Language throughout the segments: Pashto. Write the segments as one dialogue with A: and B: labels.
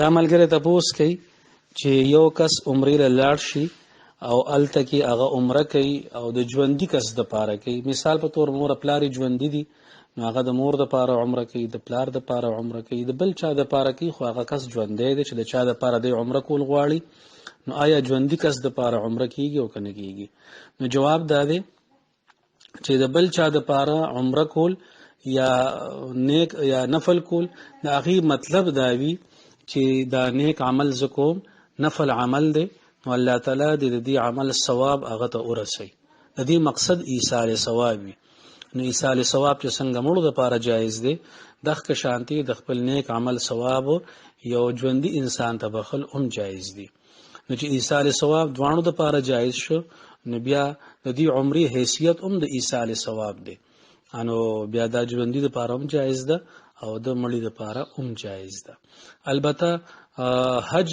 A: دا ملګری تپوس کوي چې یو کس عمرې له لاړ شي او هلته کې هغه عمره کوي او د ژوندي کس دپاره کوي. مثال په طور مور پلار یې ژوندي دي نو هغه د مور دپاره عمره کوي، د پلار دپاره عمره کوي، د بل چا دپاره کوي، خو هغه کس ژوندی دی چې د چا دپاره دی عمره کول غواړي. نو آیا ژوندي کس دپاره عمره کیږي او که نه کیږي؟ نو جواب دا دی چې د بل چا دپاره عمره کول یا نیک یا نفل کول د هغې مطلب دا وي چې دا نیک عمل زه کوم، نفل عمل دی، نو الله تعالی دې د دې عمل ثواب هغه ته ورسوي. د دې مقصد ایصال ثواب وي. نو ایصال ثواب چې څنګه مړو دپاره جایز دی، دغه شانتي د خپل نیک عمل ثواب یو ژوندي انسان ته بخل هم جایز دی. نو چې ایصال ثواب دواړو دپاره جایز شو، نو بیا د دې عمرې حیثیت هم د ایصال ثواب دی. نو بیا دا ژوندي دپاره هم جایز ده او د مړي دپاره هم جایز ده. البته حج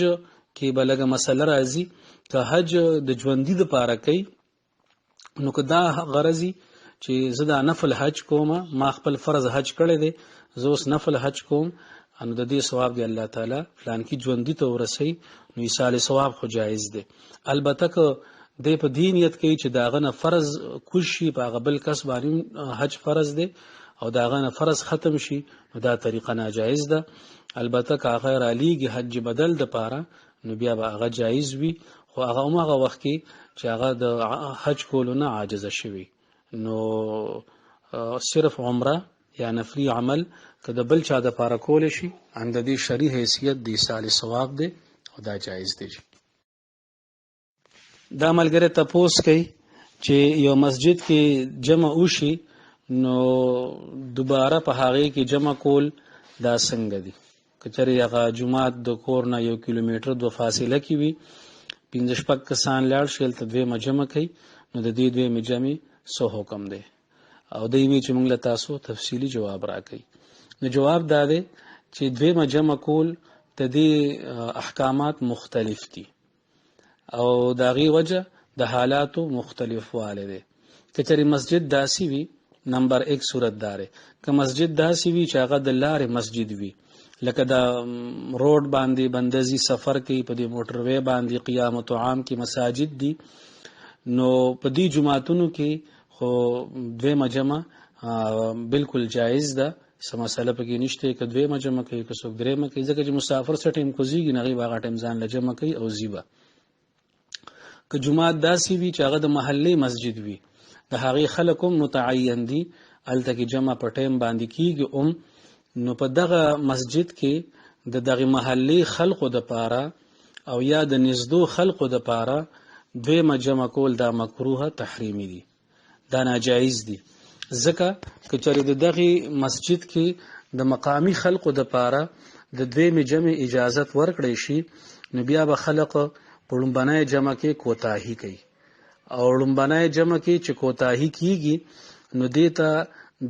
A: کې به لږه مسله راځي، که حج د ژوندي دپاره کوي نو که دا غرضي چې زه دا نفل حج کوم، ما خپل فرض حج کړی دی، زه اوس نفل حج کوم، نو د دې ثواب دی الله تعالی فلان کې ژوندي ته ورسوي، نو ایصال ثواب خو جایز دی. البته که دی په دې نیت کوي چې د هغه نه فرض کوز شي، په هغه بل کس باندې حج فرض دی او د هغه نه فرض ختم شي، نو دا طریقه ناجایز ده. البته که هغه رالیږي حج بدل دپاره نو بیا به هغه جایز وي، خو هغه هماغه وخت کې چې هغه د حج کولو نه عاجزه شوي، نو صرف عمره یا نفلی عمل که د بل چا دپاره کولی شي، ان د دې شرعي حیثیت د ایصال ثواب دی او دا جایز دی. دا ملګری تپوس کوي چې یو مسجد کې جمع وشي نو دوباره په هغې کې جمع کول دا څنګه دي؟ که چېرې هغه جومات د کور نه 1 کیلومتر 2 فاصله کې وي، 5-6 کسان لاړ شي هلته دویمه جمع کوي، نو د دې دویمې جمعې څه حکم دی؟ او دی وی چې موږ له تاسو تفصیلي جواب راکوي. نو جواب دا دی چې دویمه جمع کول د دې احکامات مختلف دي او د هغې وجه د حالاتو مختلف والی دی. که چېرې مسجد داسې وي، نمبر 1 صورت دا دی که مسجد داسې وي چې هغه د لارې مسجد وي، لکه د روډ باندې بندزي سفر کوي، په دې موټروی باندې قیامت عام کې مساجد دي، نو په دې جماعتونو کې خو دویمه جمع بالکل جایز ده، څه مسله پکې نشته. که دویمه جمع کوي که څوک دریمه کوي، ځکه چې مسافر څه ټایم کوزیږي نو هغې به هغه ټایم ځان له جمع کوي او ځي به. که جومات داسې وي چې هغه د محلې مسجد وي، د هغې خلک هم متعین دي، هلته کې جمع په ټایم باندې کیږي نو په دغه مسجد کې د دغه محلي خلقو دپاره او یا د نږدو خلقو دپاره دویمه جمع کول دا مکروه تحریمي دي، دا ناجایز دي. ځکه که چېرې د دغه مسجد کې د مقامي خلقو دپاره د دویمې جمع اجازت ورکړی شي، نو بیا به خلق په لومبنۍ جمع کې کوتاهي کوي، او لومبنۍ جمع کې چې کوتاهي کیږي نو دې ته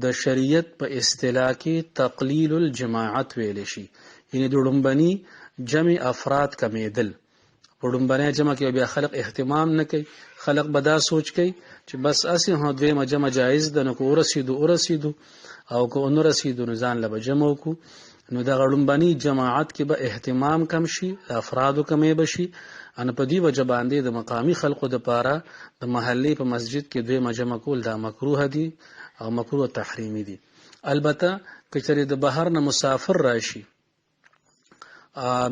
A: د شریعت په اصطلاح کې تقلیل الجماعت ویل شي، یعنی د لومبني جمع افراد کمیدل. په لومبنۍ جمع کې بیا خلق اهتمام نه کوي، خلق به دا سوچ کوي چې بس اسې دویمه جمع جایز ده، نو که ورسېدو او که ونه رسېدو نو ځان له به جمع وکړو، نو دغه لومبني جماعت کې به اهتمام کم شي، افرادو کمی به شي، ان په دې وجه باندې د مقامي خلقو دپاره د محلې په مسجد کې دویمه جمع کول دا مکروه دي او مکروه تحریمي دي. البته که چېرې د بهر نه مسافر راشي،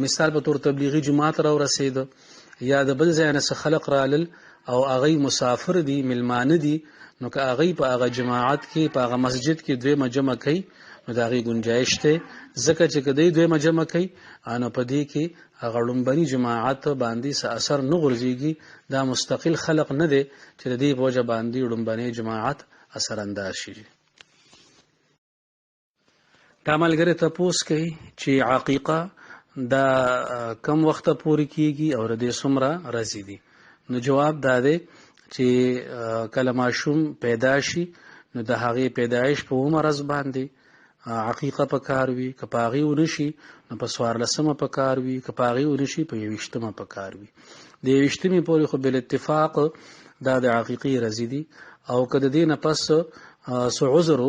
A: مثال په طور تبلیغي جماعت را ورسېده یا د بل ځای نه څه خلق رالل او هغوی مسافر دي، ملمانه دي، نو که هغوی په هغه جماعت کې په هغه مسجد کې دویمه جمع کوي نو د هغې گنجایش دی، ځکه چې که دی دویمه جمع کوي نو په دې کې هغه لومبني جماعت باندې څه اثر نه غورځېږي، دا مستقل خلق نه دی چې د دې په وجه باندې لومبنی جماعت اثر انداز شي. دا ملګری تپوس کوي چې عقیقه دا کم وخته پورې کیږي او د دې څومره ورځې دي؟ نو جواب دا دی چې کله ماشوم پیدا شي نو د هغې پیدایش په 10 ورځ باندې عقیقه پکار وي، که په هغې ونه شي نو په 14مه پکار وي، که په هغې ونه شي په 21مه پکار وي. د 21مې پورې خو بالاتفاق دا د عقیقې ورځې دي، او که د دې نه پس څه عذر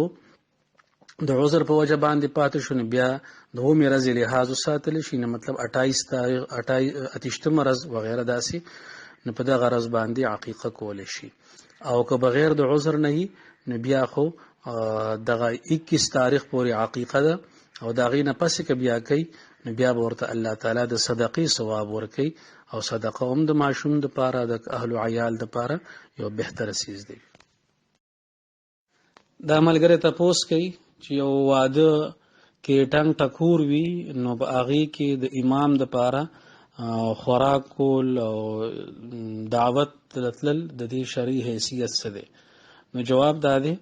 A: د عذر په وجه باندې پاتې شو، بیا د اومې ورځې لحاظ وساتل شي، نه مطلب 28 تاریخ 28 ورځ وغیره داسې، نو په دغه ورځ باندې عقیقه کول شي. او که بغیر د عذر نه وي نو بیا خو دغه 21 تاریخ پورې عقیقه ده، او د هغې نه پسې که بیا کوي نو بیا به ورته الله تعالی د صدقې ثواب ورکوي، او صدقه هم د ماشوم دپاره د اهل و عیال دپاره یو بهتره څیز دی. دا ملګری تپوس کوي چې یو واده کې ټنګ ټکور وي نو په هغې کې د امام دپاره خوراک کول او دعوت تلل د دې شرعي حیثیت څه دی؟ نو جواب دا دی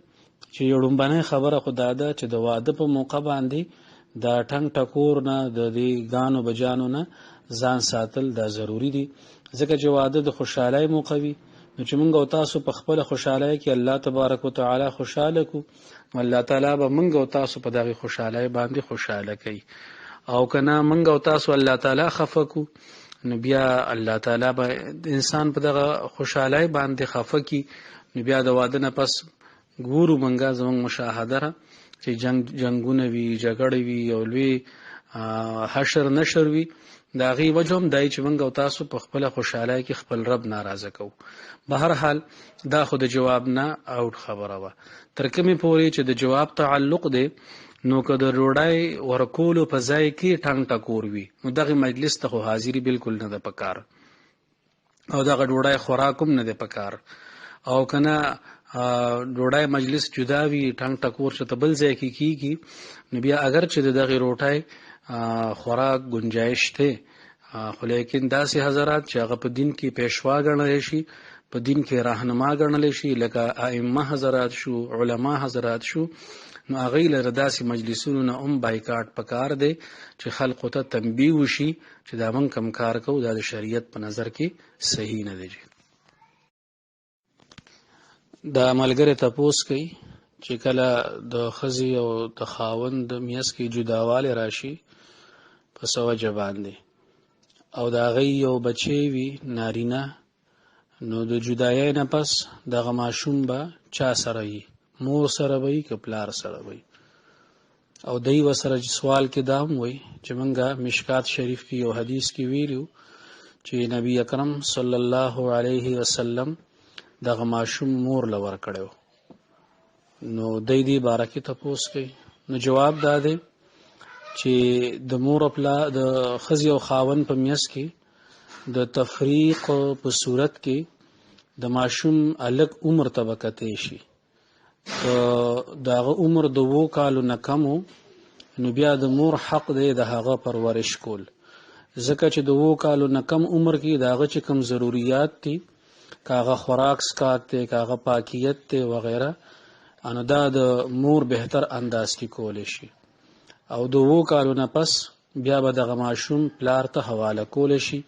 A: چې یو لومبنۍ خبره خو دا ده چې د واده په موقع باندې دا ټنګ ټکور نه د دې ګانو بجانو نه ځان ساتل دا ضروری دي، ځکه چې واده د خوشحالۍ موقع وي. نو چې موږ او تاسو په خپله خوشحالۍ کې الله تبارک وتعالی خوشحاله کړو، الله تعالی به موږ او تاسو په دغې خوشحالۍ باندې خوشحاله کوي. او که نه موږ او تاسو الله تعالی خفه کړو نو بیا الله تعالی به انسان په دغه خوشحالۍ باندې خفه کړي. نو بیا د واده نه پس ګورو موږ زموږ مشاهده ده چې جنګونه وي، جګړې وي، او لوی حشر نشر وي. د هغې وجه هم دی چې موږ او تاسو په خپله خوشحالۍ کې خپل رب ناراضه کوو. به هر حال دا خو د جواب نه اوټ خبره وه. تر کومې پورې چې د جواب تعلق دی نو که د ډوډۍ ورکولو په ځای کې ټنګ ټکور وي نو دغې مجلس ته خو حاضري بالکل نه ده پکار، او دغه ډوډۍ خوراک هم نه دی پکار. او که نه ډوډۍ مجلس جدا وي، ټنګ ټکور چې ته بل ځای کې کېږي نو بیا اگر چې د دغې روټۍ خوراک گنجایش دی، خو لیکن داسې حضرات چې هغه په دین کې پیشوا ګڼلی شي، په دین کې راهنما ګڼلی شي، لکه ائمه حضرات شو، علما حضرات شو، نو هغوی لره داسې مجلسونو نه هم بایکاټ پکار دی چې خلقو ته تنبیه وشي چې دا موږ کوم کار کوو دا د شریعت په نظر کې صحیح نه دی. دا ملګری تپوس کوي چې کله د ښځې او د خاوند د میاس کې جداوالی راشي په څه وجه باندې، او د هغې یو بچی وي نارینه، نو د جدایۍ نه پس دغه ماشوم به چا سره وي؟ مور سره به وي که پلار سره به وي؟ او دی ورسره سوال کې دا هم وایي چې موږ مشکات شریف کې یو حدیث کې ویلو چې نبی اکرم صلی الله علیه وسلم دغه ماشوم مور له ورکړی. نو دی دې باره کې تپوس کوي. نو جواب دا دی چې د مور او پلار د ښځې او خاوند په میاس کې د تفریق په صورت کې د ماشوم الګ عمر ته به کتی شي. که د هغه عمر د 2 کالو نه کم و نو بیا د مور حق دی د هغه پرورش کول، ځکه چې د 2 کالو نه کم عمر کې د هغه چې کوم ضروریات دي، که هغه خوراک څښاک دی، که هغه پاکیت دی وغیره، نو دا د مور بهتر انداز کې کولی شي. او د 2 کالو نه پس بیا به دغه ماشوم پلار ته حواله کولی شي،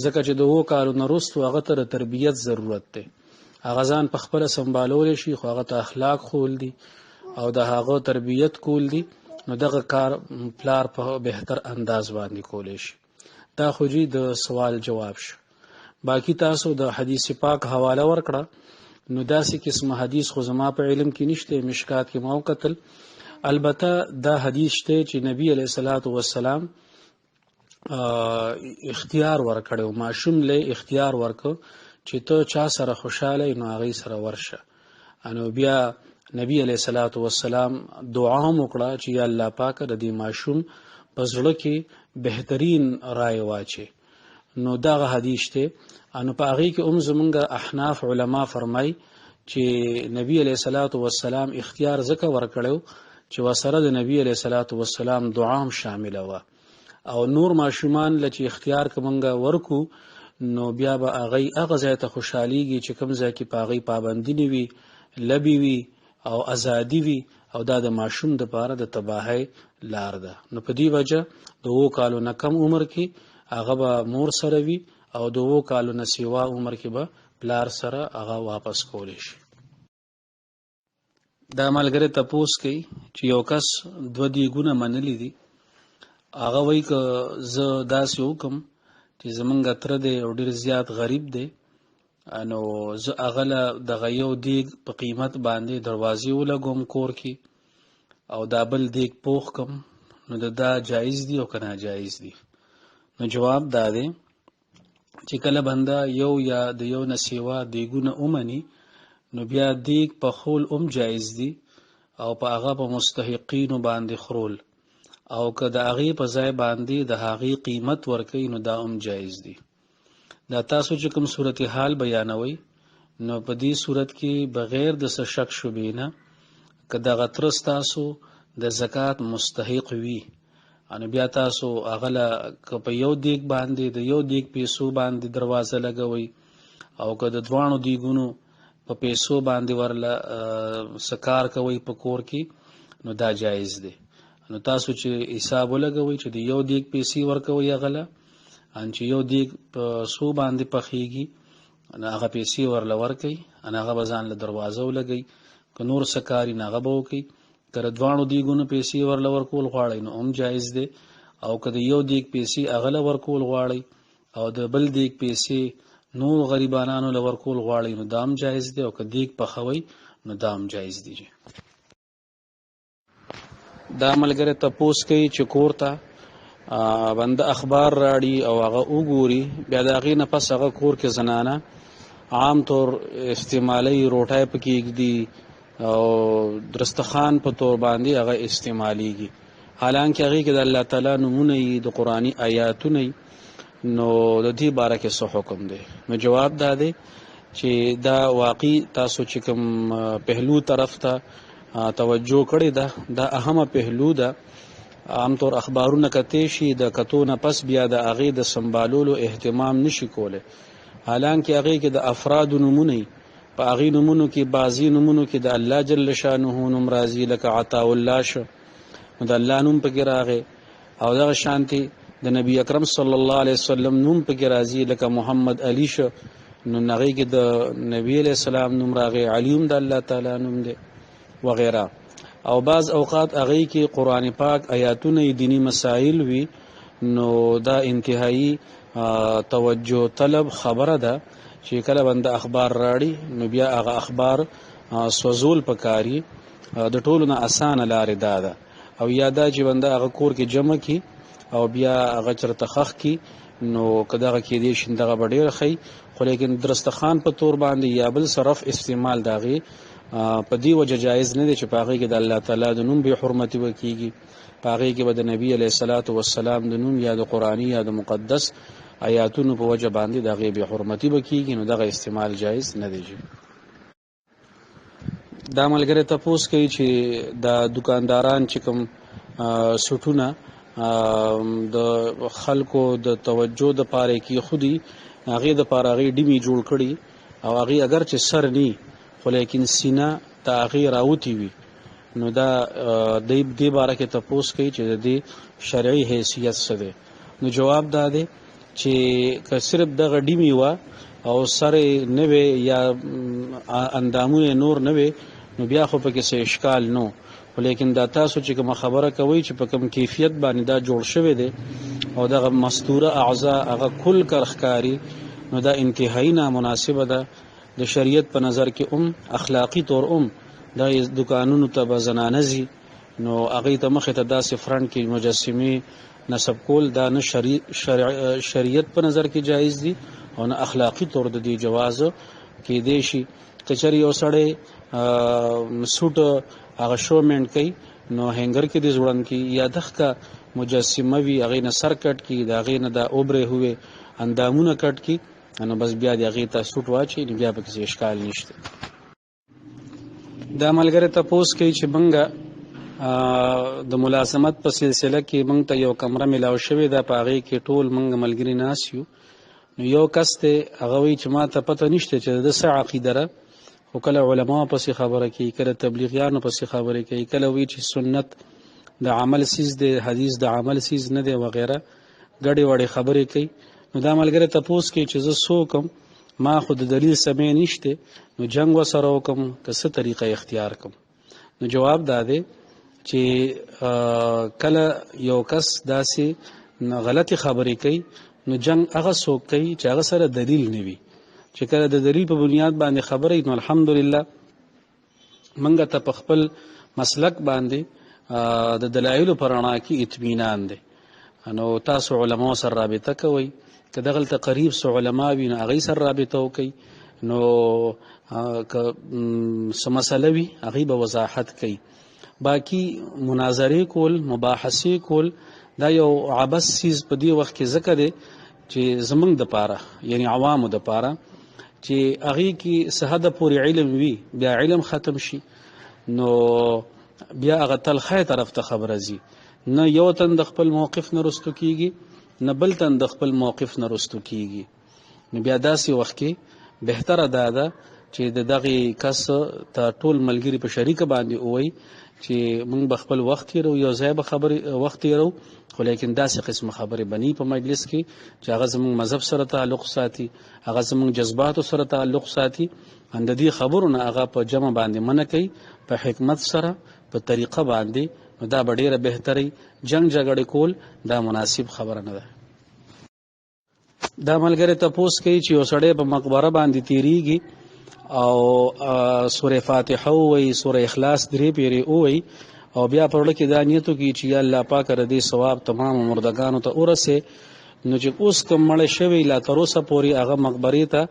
A: ځکه چې د 2 کالو نه وروستو هغه ته د تربیت ضرورت دی. هغه ځان په خپله سمبالولی شي، خو هغه ته اخلاق خول دي او د هغه تربیت کول دي، نو دغه کار پلار په بهتر انداز باندې کولی شي. دا خو جی د سوال جواب شو. باقی تاسو د حدیث پاک حواله ورکړه، نو داسې قسم حدیث خو زما په علم کې نشته، مشکات کې ما وکتل. البته دا حدیث شته چې نبی علیه الصلاۃ والسلام اختیار ورکړو، ماشوم له اختیار ورکو چې ته چا سره خوشاله نو هغه سره ورشه. انو بیا نبی علیه الصلاۃ والسلام دعا وکړه چې یا الله پاک د دې ماشوم په زړه کې بهترین رائے واچي. نو دا حدیث ته انو په هغه کې زمونږ احناف علما فرمای چې نبی علیه الصلاۃ والسلام اختیار زکه ورکړو چې وسره د نبی علیه الصلاۃ والسلام دعا هم شامل و، او نور ماشومان لچې اختیار کومنګ ورکو نو بیا به هغه ځای ته خوشحالیږي چې کوم ځای کې په هغې پابندي نه وي، لبې وي او ازادي وي، او دا د ماشوم دپاره د تباهۍ لار ده. نو په دې وجه د 2 کالو نه کم عمر کې هغه به مور سره وي، او د 2 کالو نه سیوا عمر کې به پلار سره هغه واپس کولی شي. دا ملګری تپوس کوي چې یو کس 2 دیګونه منلی دي، هغه وایي که زه داسې وکم چې زمونږ تره دی او ډېر زیات غریب دی، نو زه هغه له دغه یو دیګ په قیمت باندې دروازې ولګوم کور کې، او دا بل دیګ پوخ کم نو دا جایز دی او که ناجایز دی؟ نو جواب دا دی چې کله بنده یو یا د یو نه سیوا دیګونه ومني نو بیا دیګ پخول جایز دی او په هغه په مستحقینو باندې خرول او که د هغې په ځای باندې د هغې قیمت ورکوي نو دا جایز دی. دا تاسو چې کوم صورتحال بیانوي نو په دې صورت کې بغیر د څه شک شبهې نه که دغه ترس تاسو د زکات مستحق وي نو بیا تاسو هغه له که په یو دیګ باندې د یو دیګ پیسو باندې دروازه لګوئ او که د دواړو دیګونو په پیسو باندې ورله سکار کوي په کور کې نو دا جایز دی. نو تاسو چې حساب ولګوئ چې د یو دیګ پیسې ورکوئ هغه له ان چې یو دیګ په سو باندې پخیږي هغه پیسې ورله ورکوئ هغه به ځان له دروازه ولګئ که نور سکاري نه هغه به وکړئ که د دواړو دیګونو پیسې ورله ورکول غواړئ نو جایز دی او که د یو دیګ پیسې هغه له ورکول غواړئ او د بل دیګ پیسې نور غریبانانو له ورکول غواړئ نو دا جایز دی او که دیګ پخوئ نو دا جایز دی. دا ملګری تپوس کوي چې کور ته بنده اخبار راړي او هغه وګوري بیا د هغې نه پس هغه کور کې زنانه عام طور استعمالي روټۍ پکې ږدي او درستخان په طور باندې هغه استعمالیږي حالانکه هغې کې د الله تعالی نومونه یي د قرآني آیاتونه یي نو د دې باره کې څه حکم دی؟ نو جواب دا دی چې دا واقعي تاسو چې کوم پهلو طرف ته توجه کړې ده دا اهمه پهلو ده. عام طور اخبارونه کتی شي د کتو نه پس بیا د هغې د سنبالولو اهتمام نشي کولی حالانکه هغې کې د افرادو نومونه یي په هغې نومونو کې بعضې نومونو کې د الله جل شانه نوم راځي لکه عطاء الله شه نو د الله نوم پکې راغی او دغه شانتې د نبی اکرم صلی الله علیه وسلم نوم پکې راځي لکه محمد علی شه نو هغې کې د نبی علیه السلام نوم راغی علي هم د الله تعالی نوم دی وغیره او بعض اوقات هغې کې قرآن پاک آیاتونه دینی مسائل وي نو دا انتهایی توجه طلب خبره ده چې کله بنده اخبار راړي نو بیا هغه اخبار سوزول پکاري د ټولو نه اسانه لارې دا ده او یا دا چې بنده هغه کور کې جمع کی او بیا هغه چرته خښ کی نو که دغه کېدی شي دغه به ډېر ښه خو لیکن درستخان په طور باندې یا بل صرف استعمال د هغې په دې وجه جایز نه دی چې په هغې کې د الله تعالی د نوم بې حرمتي به کېږي په هغې کې به د نبي علیه الصلاة والسلام د نوم یا د قرآني یا د مقدس آیاتونو په وجه باندې د هغې بې حرمتي به کېږي نو دغه استعمال جایز نه دی. دا ملګری تپوس کوي چې دا دکانداران چې کوم سوټونه د خلکو د توجه دپاره یې کېښودي هغې دپاره هغې ډیمې جوړ کړي او هغې اگر چې سر نی خو لیکن سینه د هغې راوتې وي نو دا دې باره کې تپوس کوي چې د دې شرعي حیثیت څه دی؟ نو جواب دا دی چې که صرف دغه ډیمې وه او سر نه وی یا اندامونه نور نه وی نو بیا خو پکې څه اشکال نو خو لیکن دا تاسو چې کومه خبره کوئ چې په کوم کیفیت باندې دا جوړ شوی دی او دغه مستوره اعضا هغه کل کرښکاري نو دا انتهایی نامناسبه ده د شریعت په نظر کې اخلاقی طور دا دکانونو ته به زنانه ځي نو هغې ته مخې ته داسې فرنټ کې مجسمې نصب کول دا نه شریعت په نظر کې جایز دي او نه اخلاقی طور د دې جواز کېدی شي. که چېرې یو سړی سوټ هغه شومینټ کوي نو هینګر کې دې ځوړند کړي یا دغه مجسمه وي هغې نه سر کټ کړي د هغې نه دا اوبرې هوې اندامونه کټ کړي نو بس بیا د هغې ته سوټ واچوي نو بیا پکې اشکال نشته. دا ملګری تپوس کوي چې موږ د ملازمت په سلسله کې موږ ته یو کمره میلاو شوې ده په هغې کې ټول موږ ملګري ناست یو نو یو کس دی هغه وایي چې ما ته پته نشته چې د څه عقیده ده خو کله علما پسې خبره کوي کله تبلیغیانو پسې خبرې کوي کله وایي چې سنت د عمل سیز دی حدیث د عمل سیز نه دی وغیره ګډې وړې خبرې کوي نو دا ملګری تپوس کوي چې زه څوک ما خو د دلیل سمې نشته نو جنگ وسره وکم که څه طریقه اختیار کم؟ نو جواب دا دی چې کله یو کس داسې غلطي خبرې کوي نو جنگ هغه څوک کوي چې هغه سره دلیل نه وي چې کله د دلیل په بنیاد باندې خبرې نو الحمدلله منګه ته په خپل مسلک باندې د دلایلو پر رڼا کې اطمینان دی. نو تاسو علماو سره رابطه کوئ، که دغلته قریب څه علما وي نو هغوی سره رابطه وکئ، نو که څه مسله وي هغوی به وضاحت کوي. باقي مناظرې کول، مباحثې کول دا یو عبث څیز په دې وخت کې ځکه دی چې زمونږ دپاره یعنی عوامو دپاره چې هغې کې څه حده پورې علم وي بیا علم ختم شي نو بیا هغه تلخی طرف ته خبره ځي، نه یو تن د خپل موقف نه رستو کیږي نه بل تن د خپل موقف نه رستو کیږي. نو بیا داسې وخت کې بهتره دا ده چې د دغې کس ته ټول ملګري په شریکه باندې ووایي چې موږ به خپل وخت تېرو، یو ځای به خبرې وخت تېرو، خو لیکن داسې قسم خبرې به نه په مجلس کې چې هغه زموږ مذهب سره تعلق ساتي، هغه زموږ جذباتو سره تعلق ساتي. د دې خبرو نه هغه په جمع باندې منع کوي په حکمت سره په طریقه باندې، نو دا به ډېره بهتري. جنگ جګړې کول دا مناسب خبره نه ده. دا ملګری تپوس کوي چې یو سړی په مقبره باندې تیریږي او سوره فاتحه ووایي، سوره اخلاص 3 پیرې ووایي او بیا په زړه کې دا نیت وکړي چې یا الله پاک ردې ثواب تمام مردگانو ته ورسې، نو چې اوس کوم مړی شوی لا تر اوسه پورې هغه مقبرې ته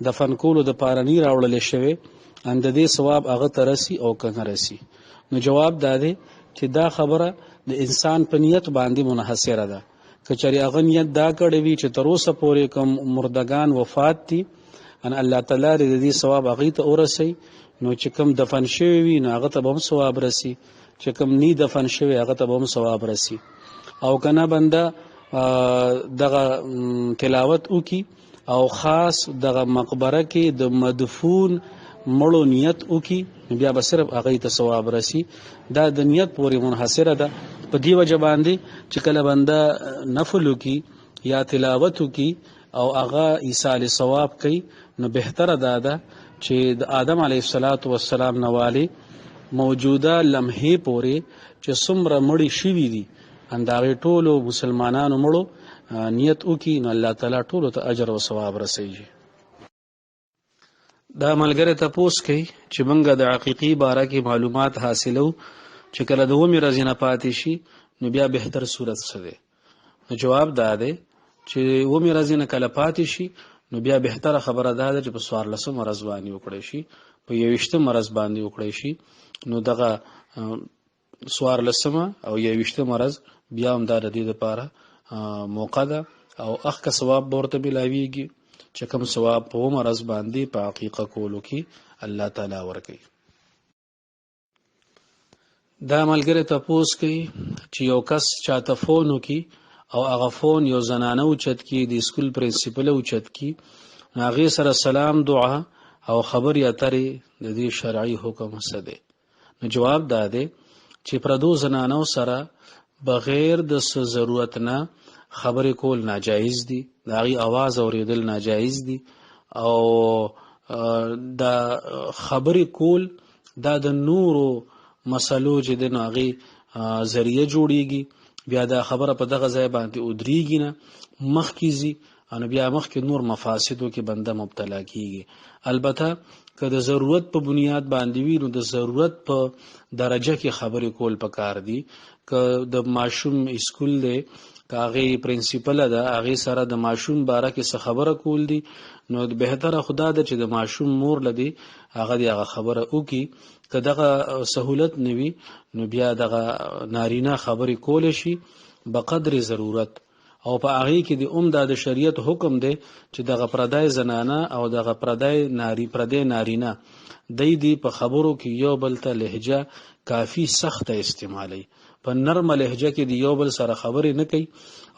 A: دفن کولو دپاره نه راوړلی شوی، ان د دې ثواب هغه ته رسي او که نه رسي. نو جواب دا دی چې دا خبره د انسان په نیت باندې منحصره ده. که چېرې هغه نیت دا کړی وي چې تر اوسه پورې کوم مردگان وفات دي ان الله تعالی د دې ثواب هغې ته ورسوي، نو چې کوم دفن شوی وي نو هغه ته به هم ثواب رسي، چې کوم نی دفن شوی هغه ته به هم ثواب رسي. او که نه بنده دغه تلاوت وکړي او خاص دغه مقبره کې د مدفون مړو نیت وکړي بیا به صرف هغې ته ثواب رسي. دا د نیت پورې منحصره ده. په دې وجه باندې چې کله بنده نفل وکړي یا تلاوت وکړي او هغه ایصال ثواب کوي، نو بهتره دا ده چې د آدم علیه السلام نه والې موجوده لمحې پورې چې څومره مړي شوي دي ان د هغې ټولو مسلمانانو مړو نیت وکړي، نو الله تعالی ټولو ته اجر او ثواب رسوي. دا ملګری تپوس کوي چې موږ د عقیقې باره کې معلومات حاصلو چې کله د 9 ورځې نه پاتې شي نو بیا بهتر صورت څه دی؟ نو جواب دا دی چې 9 ورځې نه کله پاتې شي نو بیا بهتره خبره دا ده چې په 14 ورځ باندې وکړی شي، په 21 ورځ باندې وکړی شي. نو دغه 14 او 21 ورځ بیا هم دا د دې دپاره موقع ده او اخکه ثواب به ورته ملاویږي چې کوم ثواب په 9 ورځ باندې په عقیقه کولو کې الله تعالی ورکوي. دا ملګری تپوس کوي چې یو کس چاته فون وکړي او هغه فون یو زنانه اوچت کړي، د سکول پرنسپل اوچت کړي، نو هغې سره سلام دعا او خبرې اترې د دې شرعي حکم څه دی؟ نو جواب دا دی چې پردو زنانو سره بغیر د څه ضرورت نه خبرې کول ناجایز دي، د هغې اواز اورېدل ناجایز دي، او دا خبرې کول دا د نورو مسلو چې دی نو هغې ذریعه جوړیږي، بیا دا خبره په دغه ځای باندې ودرېږي نه مخکې ځي، نو بیا مخکې نور مفاسدو کې بنده مبتلا کیږي. البته که د ضرورت په بنیاد باندې وي نو د ضرورت په درجه کې خبرې کول پکار دي. که د ماشوم اسکول دی که هغې پرنسپله ده هغې سره د ماشوم باره کې څه خبره کول دي نو بهتره خدا ده چې د ماشوم مور لدی هغه دی هغه خبره وکړي. که دغه سهولت نه وي نو بیا دغه نارینه خبرې کولی شي بقدر ضرورت، او په هغې کې د د شریعت حکم دی چې دغه پردی زنانه او دغه پردی نارینه دی په خبرو کې یو بل ته لهجه کافی سخته استعمالی، په نرمه لهجه کې د یو بل سره خبرې نه کوي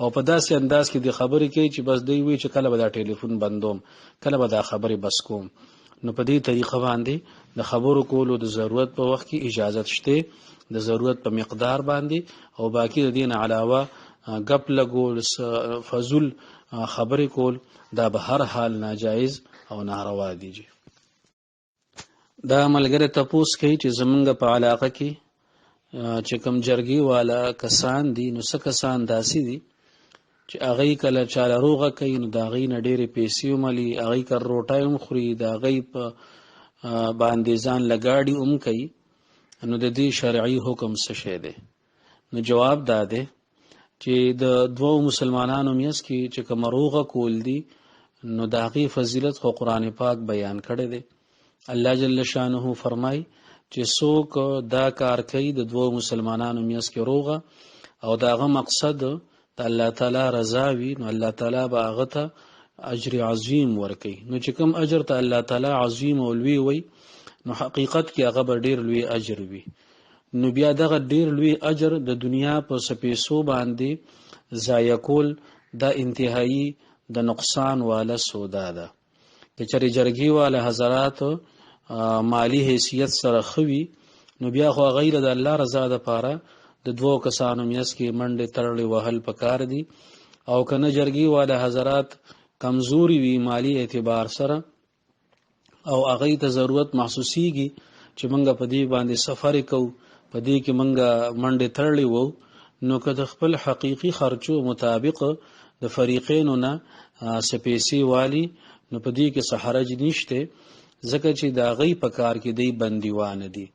A: او په داسې انداز کې د خبرې کوي چې بس دی وی چې کله به دا ټلیفون بندوم، کله به دا خبرې بس کوم. نو په دې طریقه باندې د خبرو کولو د ضرورت په وخت کې اجازت شته، د ضرورت په مقدار باندې، او باقی د دین علاوه غپ لګول فضول خبرې کول دا به هر حال ناجایز او ناروا دي. دا ملګری تپوس کوي چې زمونږ په علاقه کې چې کوم جرګي والا کسان دي نو څه کسان داسې دي چې هغې کله چاله روغه کوي نو د هغې نه ډېرې پیسې وملي، هغې که روټۍ هم خوري، د هغې په باندې ځان له ګاډي هم کوي، نو د دې شرعي حکم څه شی دی؟ نو جواب دا دی چې د دوو مسلمانانو میس کې چې کوم روغه کول دي نو د هغې فضیلت خو قرآن پاک بیان کړی دی. الله جل شانه فرمای چې څوک دا کار کوي د دوو مسلمانانو میس کې روغه او د هغه مقصد د الله تعالی رضا وي نو الله تعالی به هغه ته اجر عظیم ورکوي. نو چې کوم اجر ته الله تعالی عظیم او لوی وي نو حقیقت کې هغه به ډیر لوی اجر وي. نو بیا دغه ډیر لوی اجر د دنیا په سپیسو باندې ضایع کول دا انتهایی د نقصان والا سودا ده. که چېرې جرګې والا حضرات مالی حیثیت سره خوي نو بیا خو غیر د الله رضا دپاره د دوو کسانو میس کې منډې تړلې وهل پکار دي. او کنه جرګې والا حضرات کمزوري وي مالی اعتبار سره او هغې ته ضرورت محسوسیږي چې منګه په دې باندې سفر کوو په دې کې منګه منډې تړلې وو نو که د خپل حقیقي خرچو مطابق د فریقینو نه سپیسي والی نو په دې کې څه حرج نشته ځکه چې د هغې په کار کې دی بندیوانه دي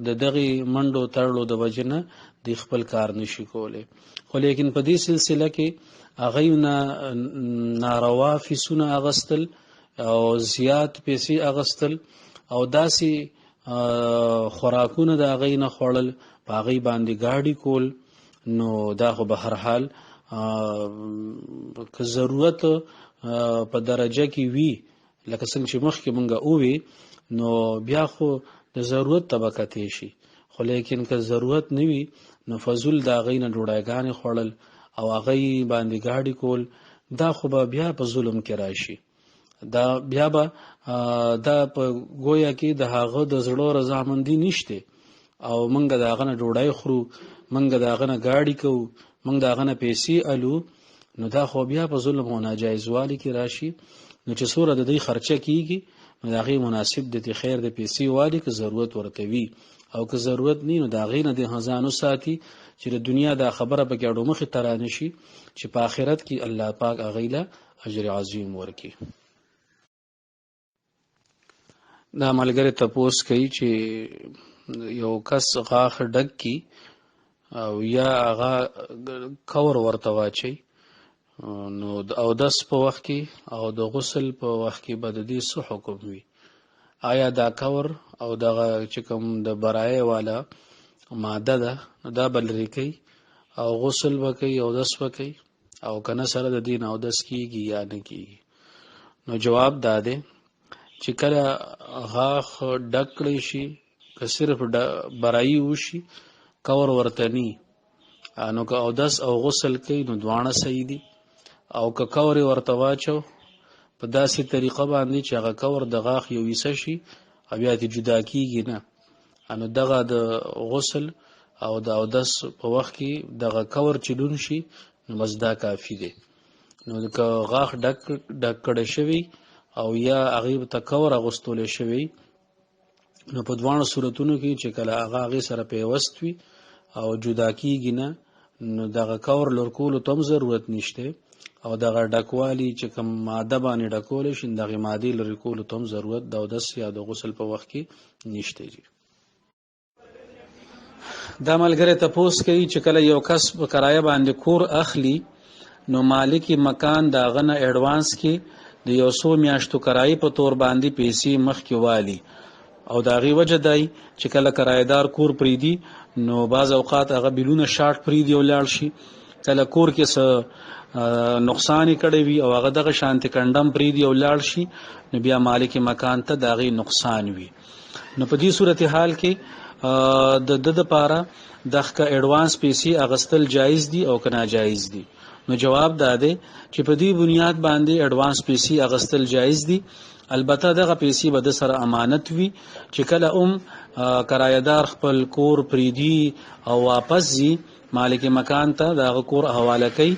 A: د دغې منډو تړلو د وجې نه دی خپل کار نشي کولی. خو لیکن په دې سلسله کې هغې نه ناروا فیسونه اغستل او زیات پیسې اغستل او داسې خوراکونه د هغې نه خوړل په هغې باندې ګاډي کول نو دا خو به هر حال که ضرورت په درجه کې وي لکه څنګه چې مخکې مونږه ووي نو بیا خو د ضرورت طبقه شي. خو لیکن که ضرورت نه وي نو فضول د هغې نه ډوډۍ خوړل او هغې باندې ګاډي کول دا خو به بیا په ظلم کې راشي. دا بیا به دا په گویا کې د هغه د زړه رضامندي نشته او مونږ د هغه نه ډوډۍ خورو مونږ د هغه نه ګاډي کوو مونږ د هغه نه پیسې الو نو دا خو بیا په ظلم او ناجایزوالي کې راشي. نو چې څومره د دې خرچه کیږي نو د هغې مناسب د خیر د پیسې والي که ضرورت ورته وي او که ضرورت نه نو د هغې نه د ځان وساتي چې د دنیا دا خبره پکې اړو مخې ته رانشي چې په آخرت کې الله پاک هغې له اجر عظیم ورکړي. دا ملګری تپوس کوي چې یو کس غاښ ډک کی او یا هغه کور ورته واچي نو د اودس په وخت کې او د غسل په وخت کې به د دې څه حکم وي؟ آیا دا کور او دغه چې کوم د برایه والا ماده ده دا به لرې کوي او غسل به کوي اودس به کوي او که نه سره د دې نه اودس کېږي یا نه کېږي؟ نو جواب دا دی چې کله غاښ ډک کړی شي که صرف برایي وشي کور ورته نی نو که اودس او غسل کوي نو دواړه صحیح دي او که کور ورته واچو په داسې طریقه باندې چې هغه کور د غاښ یو حصه شي او بیا دې جدا کیږي نه نو دغه د غسل او د اودس په وخت کې دغه کور چې لون شي نو بس دا کافي دی. نو که غاښ ډک کړی شوی او یا هغې ته کور اغوستلی شوی نو په دواړو صورتونو کې چې کله هغې سره پیوست وي او جدا کیږي نه نو دغه کور لر کولو ته هم ضرورت نشته او دغه ډکوالی چې کوم ماده باندې ډکولی شي دغې مادې لرې کولو ته هم ضرورت د اودس یا د غسل په وخت کې نشته. دا ملګری تپوس کوي چې کله یو کس په کرایه باندې کور اخلي نو مالک مکان د هغه نه ایډوانس کې د یو څو میاشتو کرایې په طور باندې پیسې مخکې والي او د هغې وجه دی چې کله کرایهدار کور پریدي نو بعض اوقات هغه بیلونه شارټ پریدي او لاړ شي کله کور کې څه نقصان کړی وي او هغه دغه شانتې کنډم پریدي او لاړ شي نو بیا مالک مکان ته د هغې نقصان وي. نو په دې صورتحال کې د ده دپاره دغه ایډوانس پیسې اغستل جایز دي او که ناجایز دي؟ نو جواب دا دی چې په دې بنیاد باندې ایډوانس پیسې اغستل جایز دي. البته دغه پیسې به د سره امانت وي چې کله کرایهدار خپل کور پریدي او واپس ځي مالک مکان ته دغه کور حواله کوي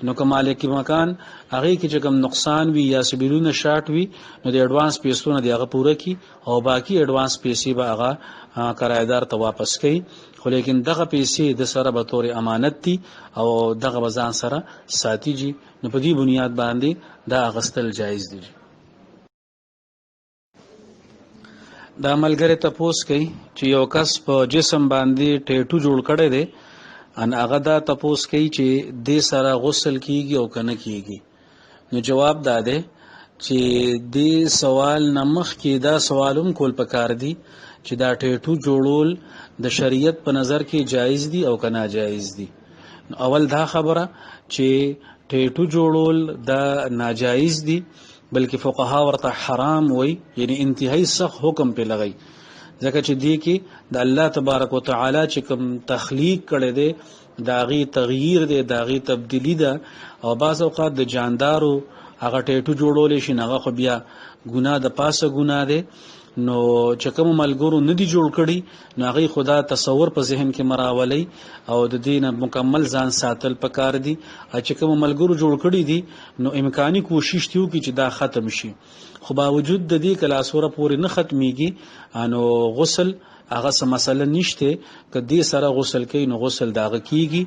A: نو که مالک مکان هغې کې چې کوم نقصان وي یا سبیلونه شارټ وي نو د ایډوانس پیسو نه د هغه پوره کړي او باقي ایډوانس پیسې به هغه کرایهدار ته واپس کوي. خو لیکن دغه پیسې د سره به طور امانت دي او دغه به ځان سره ساتي جي نو په دې بنیاد باندې دا اغستل جایز دي. دا ملګری تپوس کوي چې یو کس په جسم باندې ټیټو جوړ کړی دی ان هغه دا تپوس کوي چې دې سره غسل کیږي او کنه کیږي. نو جواب دا دی چې دې سوال نمخ کې دا سوالم کول پکار دی چې دا ټیټو جوړول د شریعت په نظر کې جایز دي او کنه جایز دي. اول دا خبره چې ټیټو جوړول دا ناجایز دي بلکې فقها ورته حرام وای، یعنی انتهایی سخت حکم په لګی ځکه چې دی کې د الله تبارک وتعالى چې کوم تخلیق کړي دی داغي تغییر دی داغي تبدیلی ده او بعض اوقات د جاندارو هغه ټیټو جوړول شي هغه خو بیا ګناه د پاسه ګناه دی. نو چې کوم ملګرو نه دی جوړ کړي نو هغه خدا تصور په ذهن کې مراولي او د دین مکمل ځان ساتل پکار دي. چې کوم ملګرو جوړ کړي دي نو امکاني کوشش دیو چې دا ختم شي، خو باوجود د دې کلا سوره پورې نه ختميږي انو غسل هغه څه مسله نشته کدي سره غسل کوي نو غسل داغه کیږي.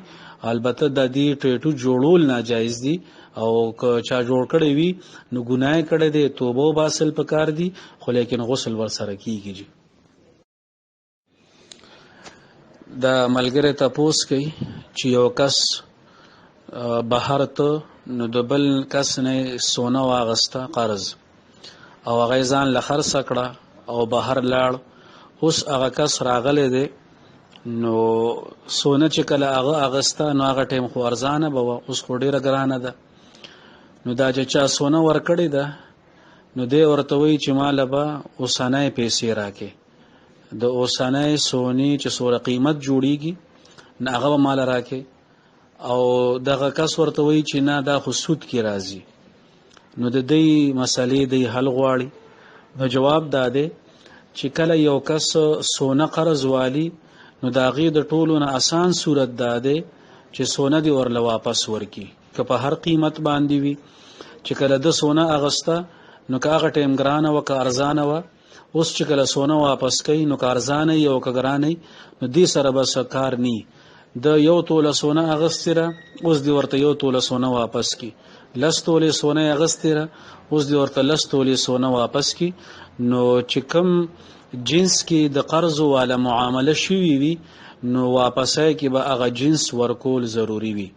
A: البته د دې ټیټو جوړول ناجایز دي او که چا جوړ کړي وي نو ګناه کړي دي توبه باسل پکار دي، خو لیکن غسل ور سره کیږي. دا ملګری تپوس کوي چې یو کس بهر ته نو د بل کس نه سونه واغسته قرض او هغه ځان لخر سکړه او بهر لاړ، اوس هغه کس راغلی دی نو سونه چې کله هغه اغسته نو هغه ټیم خو ارزانه به اوس خو ډیره ګرانه ده. نو دا چې چا سونه ورکړی ده نو دی ورته وایي چې مال به اوسانه پیسې راکې، د اوسانه سونی چې سوره قیمت جوړیږي نه هغه مال راکې، او دغه کس ورته وایي چې نه دا خو سود کې راځي. نو د دې مسلې د حل غواړي. نو جواب داده چې کله یو کس سونه قرض والی نو دا غي د ټولو نه آسان صورت داده چې سونه دی ورله واپس ورکی که په هر قیمت باندې وي. چې کله د سونه اغسته نو که هغه ټیم ګرانه و که ارزانه و، اوس چې کله سونه واپس کوي نو که ارزانه یو که ګرانه نو دې سره بس کار نی د یو توله سونه اغستره اوس دی ورته یو توله سونه واپس کی، لس تولې سونه اغستره اوس دی ورته لس تولې سونه واپس کی. نو چې کوم جنس کې د قرض والا معامله شوی وي نو واپسای کې به هغه جنس ورکول ضروری وي،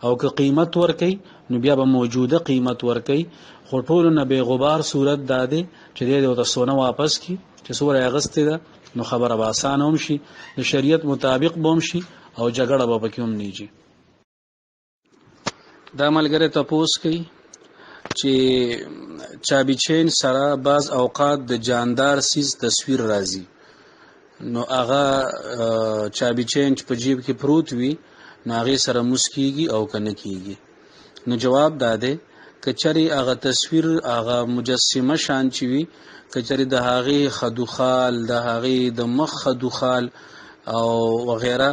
A: او که قیمت ورکي نو بیا به موجوده قیمت ورکي. خو ټول نه به غبار صورت داده چې دې د سونه واپس کی چې سوره اغسته ده نو خبره به آسان هم شي، د شریعت مطابق بوم شي او جګړه به پکې هم نیږي. دا ملګری تپوس کوي چې چابي چین سره بعض اوقات د جاندار سیز تصویر راځي، نو هغه چابي چین په جیب کې پروت وي نو هغه سره مسکیږي او کنه کیږي. نو جواب داده کچري هغه تصویر هغه مجسمه شان چوي، کچري د هغه خدوخال د هغه د مخ خدوخال او وغیرہ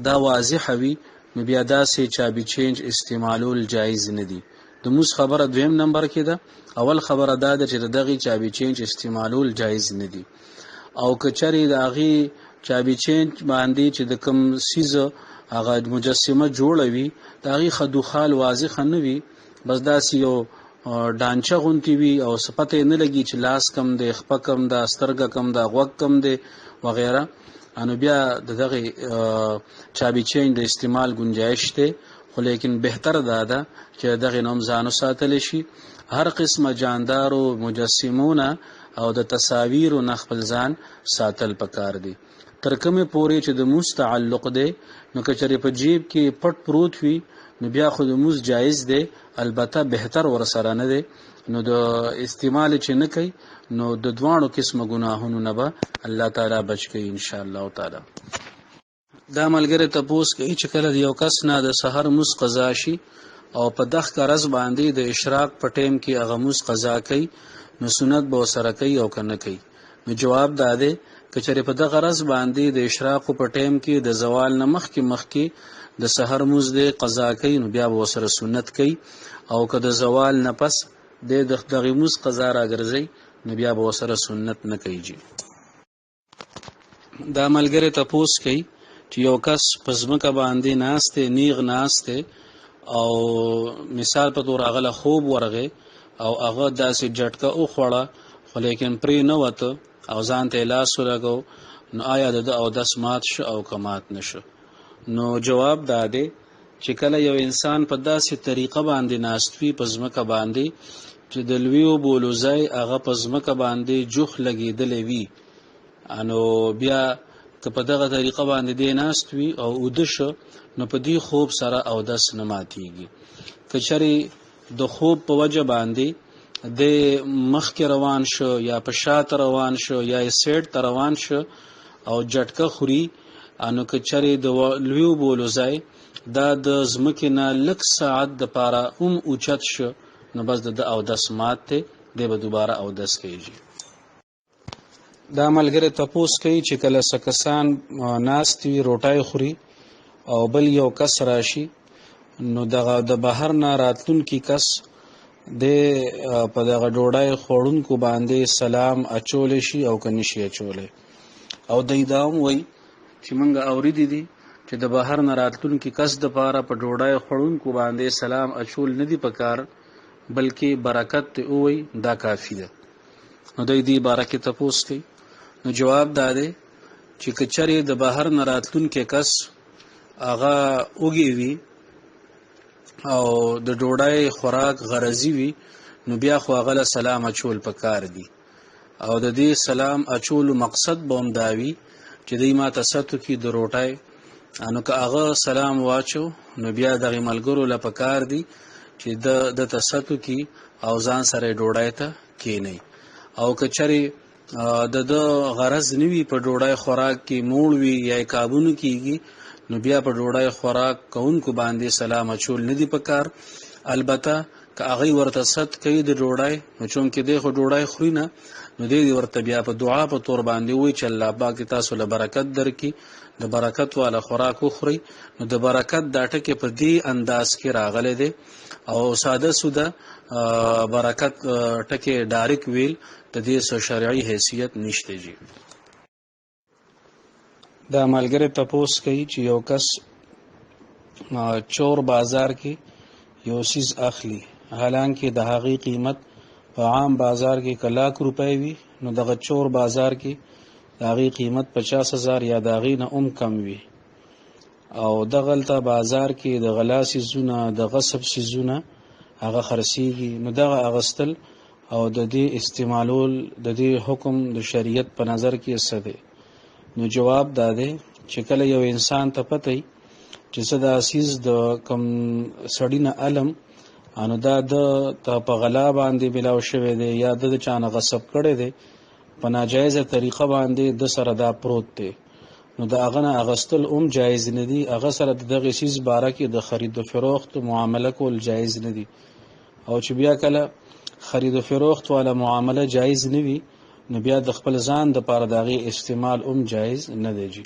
A: دا واضح وي نو بیا داسې چابي چینج استعمالول جایز نه دي. د موس خبره دویم نمبر کې ده، اول خبره دا ده چې دغه چابي چینج استعمالول جایز نه دي. او کچري د هغه چابي چینج باندې چې د کوم سیز هغه مجسمه جوړوي د هغه خدوخال واضح نه وي، بس داسې یو ډانچه غونتی وي او صفته نه لګي چې لاس کم دی خپه کم دا سترګه کم دا غوږ کم دی وغیرہ، انو بیا دغه چابي چین د استعمال گنجائش ته. خو لیکن بهتر ده چې دغه نوم ځانو ساتل شي. هر قسمه جاندارو مجسمونه او د تصاویر او خپل ځان ساتل پکار دي. تر کومه پورې چې د مستعلق دی نو کچري په جیب کې پټ پروت وي نو بیا خو د موز جایز دی، البته بهتر ور سره نه دی. نو د استعمال چې نه کوي نو د دوانو قسمه ګناهونو نه به الله تعالی بچ کوي ان شاء الله تعالی. دا ملګری تپوس کوي چې کله یو کس نه د سحر موس قضا شي او په دغه قرض باندې د اشراق په ټیم کې هغه موس قضا کوي نو سنت به سره کوي او کنه کوي. نو جواب داده کچره په دغه قرض باندې د اشراق په ټیم کې د زوال نه مخکې د سحر موس د قضا کوي نو بیا به سره سنت کوي، او که د زوال نه پس د دغه موس قضا راګرځي نو بیا به سره سنت نه کوي. دا ملګری تپوس کوي چې یو کس پزمکه باندې ناشته نیغ ناشته او مثال په تور هغه خوب ورغه او هغه داسې جټکه او خوړه خو لیکن پرې نه وته او ځان ته لاس ولګو نو آیا د اودس مات شو او کمات نشو؟ نو جواب دا دی چې کله یو انسان په داسې طریقه باندې ناستوي په ځمکه باندې چې د لویو بولوزای هغه په ځمکه باندې جوخ لګېدلی وي، نو بیا که په دغه طریقه باندې دی ناست وي او اوده شو نو په دې خوب سره اودس نه ماتیږي. که چېرې د خوب په وجه باندې د مخکې روان شو یا په شاته روان شو یا یې سیډ ته روان شو او جټکه خوري، نو که چېرې د لویو بولوزای دا د ځمکې نه لږ ساعت دپاره اوچت شو نو بس د اودس مات دی، دی به دوباره اودس کیږي. دا ملګری تپوس کوي چې کله څه کسان ناست وي روټۍ خوري او بل یو کس راشي نو دغه د بهر نه راتلونکي کس د په دغه ډوډۍ خوړونکو باندې سلام اچولی شي او که نشي اچولی. او دی دا هم وایي چې موږ اوریدي دي چې د بهر نه راتلونکي کس دپاره په ډوډۍ خوړونکو باندې سلام اچول نه دي پکار بلکې برکت ته ووایي دا کافي ده. نو دی دې باره کې تپوس کوي. نو جواب دا دی چې که چېرې د بهر نه راتلونکی کس هغه اوږې وي او د ډوډۍ خوراک غرضي وي نو بیا خو هغه له سلام اچول پکار دي. او د دې سلام اچولو مقصد به هم دا وي چې دوی ما ته ستو کې د روټۍ، نو که هغه سلام واچو نو بیا دغې ملګرو له پکار دي چې د ته ستو کې او ځان سره ډوډۍ ته کینی. او که چېرې د غرض نه وي په ډوډۍ خوراک کې موړ وي یا کابونو کېږي نو بیا په ډوډۍ خوراک کوونکو باندې سلام اچول نه دي پکار. البته که هغوی ورته ست کوي د ډوډۍ نو چونکې دی خو ډوډۍ خوري نه نو دی ورته بیا په دعا په طور باندې وایي چې الله پاک دې تاسو له برکت درکړي، د برکت والا خوراک وخورئ. نو د برکت دا ټکې په دې انداز کې راغلی دی او ساده سوده برکت ټکې ډایرک ویل د دې څه شرعي حیثیت نشته جي. دا ملګری تپوس کوي چې یو کس چور بازار کې یو سیز اخلي حالانکه د هغې قیمت په عام بازار کې که لاک روپۍ وي نو دغه چور بازار کې د هغې قیمت 50,000 یا د هغې نه هم کم وي او دغلته بازار کې د غلا سیزونه د غصب سیزونه هغه خرڅېږي. نو دغه اغستل او د دې استعمالول د دې حکم د شریعت په نظر کې څه دی؟ نو جواب دا دی چې کله یو انسان ته پته وي چې څه دا سیز د کوم سړي نه علم نو دا د په غلا باندې ملاو شوی دی یا د چا نه غصب کړی دی په ناجایزه طریقه باندې د سره دا پروت دی نو د هغه نه اغستل هم جایز نه دي. هغه سره د دغې سیز باره کې د خرید و فروخت معامله کول جایز نه دي. او چې بیا کله خرید و فروخت والا معامله جایز نه وي نو بیا د خپل ځان دپاره د هغې استعمال هم جایز نه دی جي.